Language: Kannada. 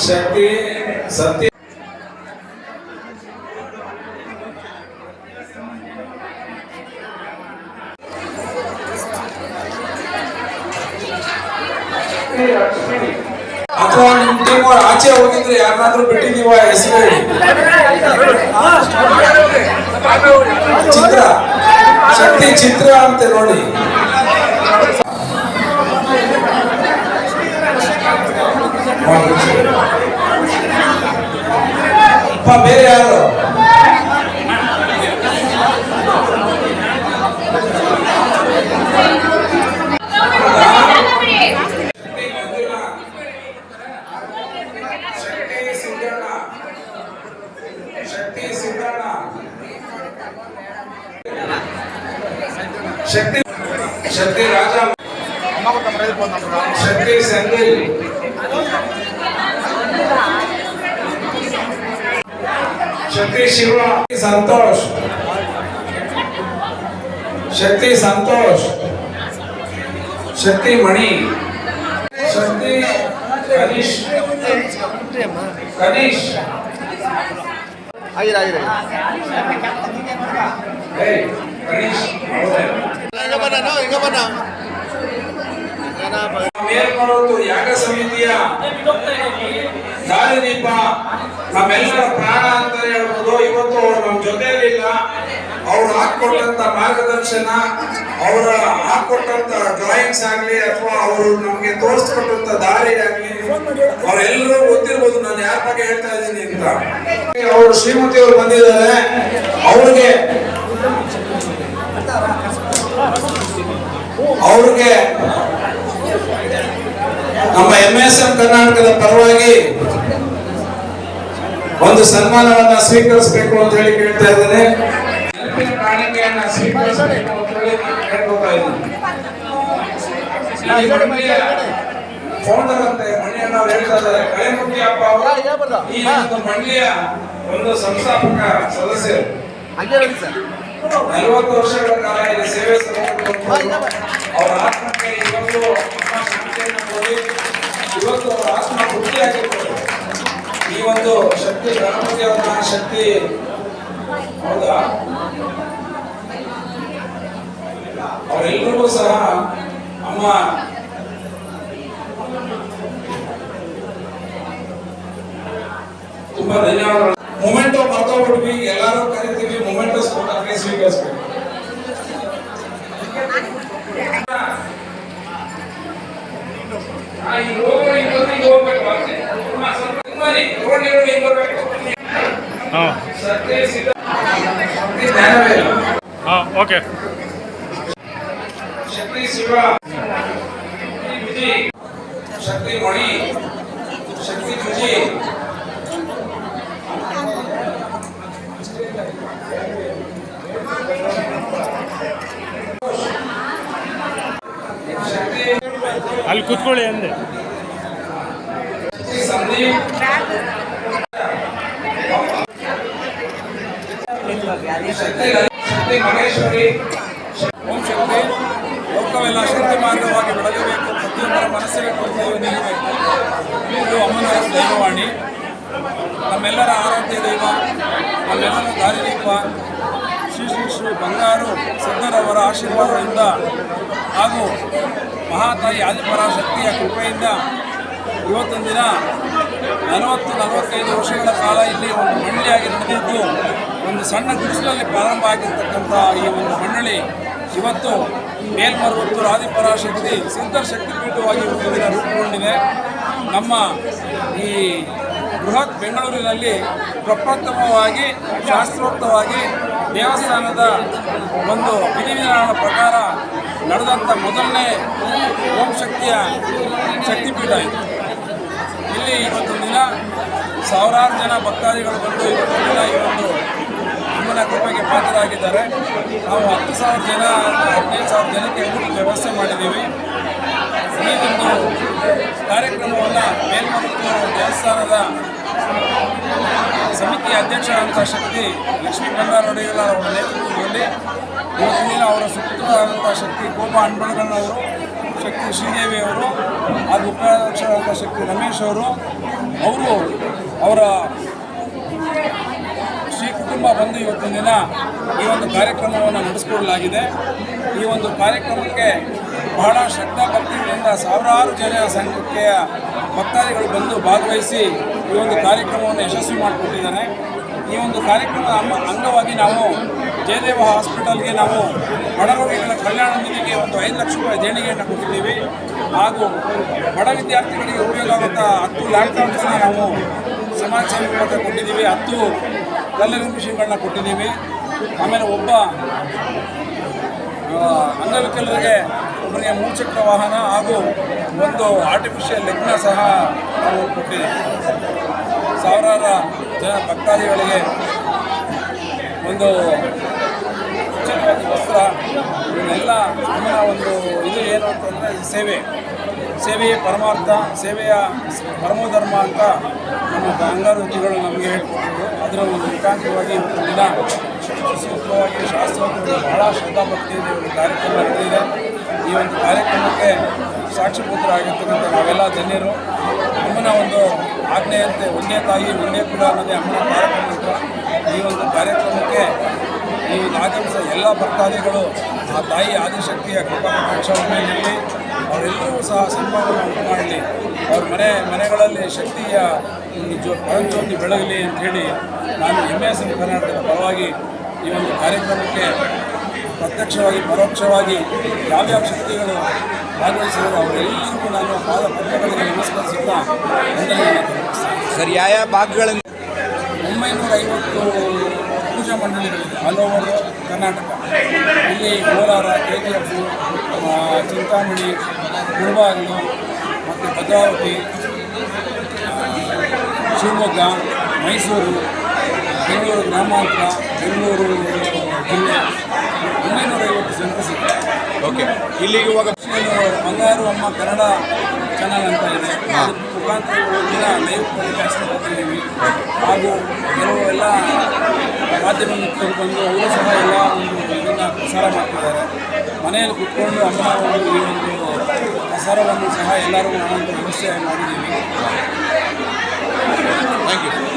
ಶಕ್ತಿ ಸತ್ಯ ಅಥವಾ ನಿಮ್ ಟೀಮ್ ಅವ್ರು ಆಚೆ ಹೋಗಿದ್ರೆ ಯಾರನ್ನಾದ್ರೂ ಬಿಟ್ಟಿದೀವ ಹೆಸರು ಹೇಳಿ. ಚಿತ್ರ ಶಕ್ತಿ ಚಿತ್ರ ಅಂತೆ ನೋಡಿ. ಬೇರೆ ಯಾರು ಶಕ್ತಿ ಶಕ್ತಿ ರಾಜ ಶಕ್ತಿ ಸಂದಿಲ್ ಶಕ್ತಿ ಶಿವ ಸಂತೋಷ್ ಶಕ್ತಿ ಸಂತೋಷ್ ಶಕ್ತಿ ಮಣಿ ಶಕ್ತಿ ಕನಿಷ್ ಕನಿಷ್ ಮೇಲ್ಮರುತು ಯಾಗ ಸಮಿತಿಯ ದಾರಿದೀಪ ನಮ್ಮೆಲ್ಲರ ಪ್ರಾಣ ಅಂತ ಹೇಳ್ಬೋದು. ಇವತ್ತು ಅವ್ರು ನಮ್ಮ ಜೊತೆಯಲ್ಲಿಲ್ಲ. ಅವ್ರು ಹಾಕೊಟ್ಟಂತ ಮಾರ್ಗದರ್ಶನ, ಅವರ ಹಾಕೊಟ್ಟಂತ ಡ್ರಾಯಿಂಗ್ಸ್ ಆಗ್ಲಿ ಅಥವಾ ಅವರು ನಮ್ಗೆ ತೋರಿಸ್ಕೊಟ್ಟಂತ ದಾರಿ ಆಗ್ಲಿ ಅವರೆಲ್ಲರೂ ಗೊತ್ತಿರ್ಬೋದು ನಾನು ಯಾರ ಬಗ್ಗೆ ಹೇಳ್ತಾ ಇದ್ದೀನಿ ಅಂತ. ಅವರು ಶ್ರೀಮತಿ ಅವರು ಬಂದಿದ್ದಾರೆ. ಅವ್ರಿಗೆ ನಮ್ಮ MSM ಕರ್ನಾಟಕದ ಪರವಾಗಿ ಒಂದು ಸನ್ಮಾನವನ್ನ ಸ್ವೀಕರಿಸಬೇಕು ಅಂತ ಹೇಳಿ ಕೇಳ್ತಾ ಇದ್ದೇನೆ. ಕಾಣಿಕೆಯನ್ನ ಸ್ವೀಕರಿಸಬೇಕು ಅಂತ ಹೇಳಿ ಕೇಳ್ಕೊತಾ ಇದ್ದೀನಿ. ಫೌಂಡರ್ ಅಂತೆ ಮಣಿಯಣ್ಣ ಅವರು ಹೇಳ್ತಾ ಇದ್ದಾರೆ. ಕಳೆಮುಖಿ ಅಪ್ಪ ಅವರು ಈ ಒಂದು ಮಂಡಳಿಯ ಒಂದು ಸಂಸ್ಥಾಪಕ ಸದಸ್ಯರು. 40 ವರ್ಷಗಳ ಕಾಲ ಇಲ್ಲಿ ಸೇವೆ ಸಲ್ಲಿಸಿಕೊಂಡು ಅವರ ಆತ್ಮಕ್ಕೆ ಇವತ್ತು ಶಾಂತಿಯನ್ನು ಕೊಡಿ. ಇವತ್ತು ಅವರ ಆತ್ಮ ತೃಪ್ತಿಯಾಗಿರ್ಬೋದು. ಈ ಒಂದು ಶಕ್ತಿ ಗಣಪತಿ ಅವರ ಶಕ್ತಿ ಹೌದಾ, ಅವರೆಲ್ಲರಿಗೂ ಸಹ ಅಮ್ಮ ತುಂಬಾ ಧನ್ಯವಾದಗಳು. ಮೊಮೆಂಟೋ ಮರ್ತೋಗ್ಬಿಟ್ವಿ, ಎಲ್ಲಾರು ಕರಿತೀವಿ, ಮೊಮೆಂಟೋಸ್ ಕೊಟ್ಟಾಗ ಸ್ವೀಕರಿಸ್ಬೇಕು. ಓಕೆ. ಶಕ್ತಿ ಶಿವ, ಶಕ್ತಿ ಮಣಿ, ಶಕ್ತಿ ಜುಜಿ, ಅಲ್ಲಿ ಕೂತ್ಕೊಳ್ಳಿ ಅಂದೆ. ಸಂದೀಪ್, ಶಕ್ತಿ ಮಹೇಶ್ವರಿ. ಓಂ ಶಕ್ತಿ. ಲೋಕವೆಲ್ಲ ಶಕ್ತಿ ಮಾರ್ಗವಾಗಿ ಬೆಳಗಬೇಕು. ಪ್ರತಿಯೊಬ್ಬರ ಮನಸ್ಸಿಗೆ ಕೊರತೆಯು ನೀಡಬೇಕು. ಇದು ಅಮ್ಮನ ದೈವವಾಣಿ. ನಮ್ಮೆಲ್ಲರ ಆರಾಧ್ಯ ದೈವ, ನಮ್ಮೆಲ್ಲರ ದಾರಿದೀಪ ಶ್ರೀ ಶ್ರೀ ಶ್ರೀ ಬಂಗಾರು ಸಿದ್ದರವರ ಆಶೀರ್ವಾದದಿಂದ ಹಾಗೂ ಮಹಾತಾಯಿ ಆದಿಪರಾಶಕ್ತಿಯ ಕೃಪೆಯಿಂದ ಇವತ್ತೊಂದು ದಿನ 40-45 ವರ್ಷಗಳ ಕಾಲ ಇಲ್ಲಿ ಒಂದು ಮಂಡಳಿಯಾಗಿ ನಡೆದಿದ್ದು, ಒಂದು ಸಣ್ಣ ಗುಡಿಸಲಲ್ಲಿ ಪ್ರಾರಂಭ ಆಗಿರ್ತಕ್ಕಂಥ ಈ ಒಂದು ಮಂಡಳಿ ಇವತ್ತು ಮೇಲ್ಮರುವತ್ತೂರು ಆದಿಪರಾಶಕ್ತಿ ಸಿದ್ಧರ ಶಕ್ತಿಪೀಠವಾಗಿ ಒಂದು ದಿನ ರೂಪುಗೊಂಡಿದೆ. ನಮ್ಮ ಈ ಬೃಹತ್ ಬೆಂಗಳೂರಿನಲ್ಲಿ ಪ್ರಪ್ರಥಮವಾಗಿ ಶಾಸ್ತ್ರೋಕ್ತವಾಗಿ ದೇವಸ್ಥಾನದ ಒಂದು ವಿಧಿವಿಧಾನದ ಪ್ರಕಾರ ನಡೆದಂಥ ಮೊದಲನೇ ಓಂ ಶಕ್ತಿಯ ಶಕ್ತಿಪೀಠ ಇದು. ಇಲ್ಲಿ ಇವತ್ತೊಂದು ದಿನ ಸಾವಿರಾರು ಜನ ಭಕ್ತಾದಿಗಳು ಬಂದು ಇವತ್ತೊಂದು ದಿನ ಈ ಒಂದು ಅಮ್ಮನ ಕೃಪೆಗೆ ಪಾತ್ರರಾಗಿದ್ದಾರೆ. ನಾವು 10,000 ಜನ 15,000 ಜನಕ್ಕೆ ಊಟದ ವ್ಯವಸ್ಥೆ ಮಾಡಿದ್ದೀವಿ. ಈ ಒಂದು ಕಾರ್ಯಕ್ರಮವನ್ನು ಮೇಲ್ಮರುವತ್ತೂರು ದೇವಸ್ಥಾನದ ಸಮಿತಿಯ ಅಧ್ಯಕ್ಷರಾದಂಥ ಶಕ್ತಿ ಲಕ್ಷ್ಮೀ ಬಂಗಾರೊಡೆಯರ ಅವರ ನೇತೃತ್ವದಲ್ಲಿ ಇವತ್ತಿನ ಅವರ ಸುಪುತ್ರರಾದಂಥ ಶಕ್ತಿ ಗೋಪ ಅನ್ಬಳಗಣ್ಣವರು, ಶಕ್ತಿ ಶ್ರೀದೇವಿ ಅವರು ಹಾಗೂ ಉಪಾಧ್ಯಕ್ಷರಾದಂಥ ಶಕ್ತಿ ರಮೇಶ್ ಅವರು ಅವರ ಶ್ರೀ ಕುಟುಂಬ ಬಂದು ಇವತ್ತಿನ ದಿನ ಈ ಒಂದು ಕಾರ್ಯಕ್ರಮವನ್ನು ನಡೆಸಿಕೊಳ್ಳಲಾಗಿದೆ. ಈ ಒಂದು ಕಾರ್ಯಕ್ರಮಕ್ಕೆ ಬಹಳ ಶ್ರದ್ಧಾ ಭಕ್ತಿಗಳಿಂದ ಸಾವಿರಾರು ಜನ ಸಂಖ್ಯೆಯ ಭಕ್ತಾದಿಗಳು ಬಂದು ಭಾಗವಹಿಸಿ ಈ ಒಂದು ಕಾರ್ಯಕ್ರಮವನ್ನು ಯಶಸ್ವಿ ಮಾಡಿಕೊಟ್ಟಿದ್ದಾರೆ. ಈ ಒಂದು ಕಾರ್ಯಕ್ರಮದ ಅಂಗವಾಗಿ ನಾವು ಜಯದೇವ ಹಾಸ್ಪಿಟಲ್ಗೆ ನಾವು ಬಡರೋಗಿಗಳ ಕಲ್ಯಾಣ ನಿಧಿಗೆ ಒಂದು 5 ಲಕ್ಷ ರೂಪಾಯಿ ದೇಣಿಗೆಯನ್ನು ಕೊಟ್ಟಿದ್ದೀವಿ. ಹಾಗೂ ಬಡ ವಿದ್ಯಾರ್ಥಿಗಳಿಗೆ ಉಪಯೋಗ ಆಗುವಂಥ 10 ಲ್ಯಾಪ್ಟಾಪ್ಸ್ನ ನಾವು ಸಮಾಜ ಸೇವೆ ಕೊಟ್ಟಿದ್ದೀವಿ. 10 ಕಲ್ಲರಿಂಗ್ ಮಿಷಿನ್ಗಳನ್ನ ಕೊಟ್ಟಿದ್ದೀವಿ. ಆಮೇಲೆ ಒಬ್ಬ ಅಂಗವಿಕಲರಿಗೆ ಒಬ್ಬರಿಗೆ 3 ಚಕ್ರ ವಾಹನ ಹಾಗೂ ಒಂದು ಆರ್ಟಿಫಿಷಿಯಲ್ ಲೆಗ್ನ ಸಹ ನಾವು ಕೊಟ್ಟಿದ್ದೀವಿ. ಸಾವಿರಾರು ಜನ ಭಕ್ತಾದಿಗಳಿಗೆ ಒಂದು ಉಚಿತವಾದ ವಸ್ತ್ರ ಇವನ್ನೆಲ್ಲ ನಮ್ಮ ಒಂದು ಇದು ಏನು ಅಂತಂದರೆ ಸೇವೆಯೇ ಪರಮಾರ್ಥ, ಸೇವೆಯ ಪರಮೋಧರ್ಮ ಅಂತ ನಮ್ಮ ಅಂಗವೃತ್ತಿಗಳು ನಮಗೆ ಹೇಳ್ಕೊಟ್ಟಿದ್ರು. ಅದರ ಒಂದು ಮುಖಾಂತರವಾಗಿ ಇವತ್ತು ದಿನ ಸೂಕ್ತವಾಗಿ ಶಾಸ್ತ್ರವಾಗಿ ಬಹಳ ಶ್ರದ್ಧಾಭಕ್ತಿಯಿಂದ ಒಂದು ಕಾರ್ಯಕ್ರಮ ನಡೆದಿದೆ. ಈ ಒಂದು ಕಾರ್ಯಕ್ರಮಕ್ಕೆ ಸಾಕ್ಷಿಪುತ್ರರಾಗಿರ್ತಕ್ಕಂಥ ನಾವೆಲ್ಲ ಧನ್ಯರು. ಅಮ್ಮನ ಒಂದು ಆಜ್ಞೆಯಂತೆ ಒಂದೇ ತಾಯಿ ಒಂದೇ ಕೂಡ ಅನ್ನೋದೇ ಅಮ್ಮನ ಕಾರ್ಯಕ್ರಮ. ಈ ಒಂದು ಕಾರ್ಯಕ್ರಮಕ್ಕೆ ಈ ಆಗಮಿಸಿದ ಎಲ್ಲ ಭಕ್ತಾದಿಗಳು ಆ ತಾಯಿ ಆದಿಶಕ್ತಿಯ ಕೃಪಾಕಟಾಕ್ಷವನ್ನು ನೀಡಲಿ. ಅವರೆಲ್ಲರೂ ಸಹ ಸನ್ಮಾನವನ್ನು ಉಂಟು ಮಾಡಲಿ. ಅವ್ರ ಮನೆಗಳಲ್ಲಿ ಶಕ್ತಿಯ ಒಂದು ಪರಂಜ್ಯೋತಿ ಬೆಳಗಲಿ ಅಂಥೇಳಿ ನಾನು MS ಕರ್ನಾಟಕದ ಪರವಾಗಿ ಈ ಒಂದು ಕಾರ್ಯಕ್ರಮಕ್ಕೆ ಪ್ರತ್ಯಕ್ಷವಾಗಿ ಪರೋಕ್ಷವಾಗಿ ಯಾವ್ಯಾವ ಶಕ್ತಿಗಳು ಭಾಗವಹಿಸಿದ್ರು ಅವರೆಲ್ಲರಿಗೂ ನಾನು ಪಾದ ಪದ್ಮಗಳಿಗೆ ನಮಸ್ಕರಿಸುತ್ತಾ ಸರ್ ಯಾವ ಭಾಗಗಳನ್ನು 950 ಪೂಜಾ ಮಂಡಳಿಗಳಿದೆ ಆಲ್ ಓವರ್ ಕರ್ನಾಟಕ. ಇಲ್ಲಿ ಕೋಲಾರ, KGF, ಚಿಂತಾಮಣಿ, ಮುಳಬಾಗಿಲು ಮತ್ತು ಭದ್ರಾವತಿ, ಶಿವಮೊಗ್ಗ, ಮೈಸೂರು, ಬೆಂಗಳೂರು ಗ್ರಾಮಾಂತರ, ಬೆಂಗಳೂರು ಜಿಲ್ಲೆ 950 ಸೆಂಟರ್ಸ್ ಇದೆ. ಓಕೆ, ಇಲ್ಲಿಗೆ ಇವಾಗ ಬಂಗಾರು ಅಮ್ಮ ಕನ್ನಡ ಚಾನಲ್ ಅಂತ ಇದೆ. ಅದ್ರ ಮುಖಾಂತರ ದಿನ ಲೈವ್ ಟೆಲಿಕಾಸ್ಟ್ ಮಾಡ್ತಿದ್ದೀವಿ. ಹಾಗೂ ಕೆಲವು ಎಲ್ಲ ಮಾಧ್ಯಮ ಮಿತ್ರರು ಬಂದು ಅವರು ಸಹ ಎಲ್ಲ ಒಂದು ಇದನ್ನು ಪ್ರಸಾರ ಮಾಡ್ತಿದ್ದಾರೆ. ಮನೆಯಲ್ಲಿ ಕುತ್ಕೊಂಡು ಅಮ್ಮನ ಒಂದು ಈ ಒಂದು ಪ್ರಸಾರವನ್ನು ಸಹ ಎಲ್ಲರೂ ಮಾಡುವಂಥ ವ್ಯವಸ್ಥೆ ಮಾಡಿದ್ದೀವಿ. Thank you.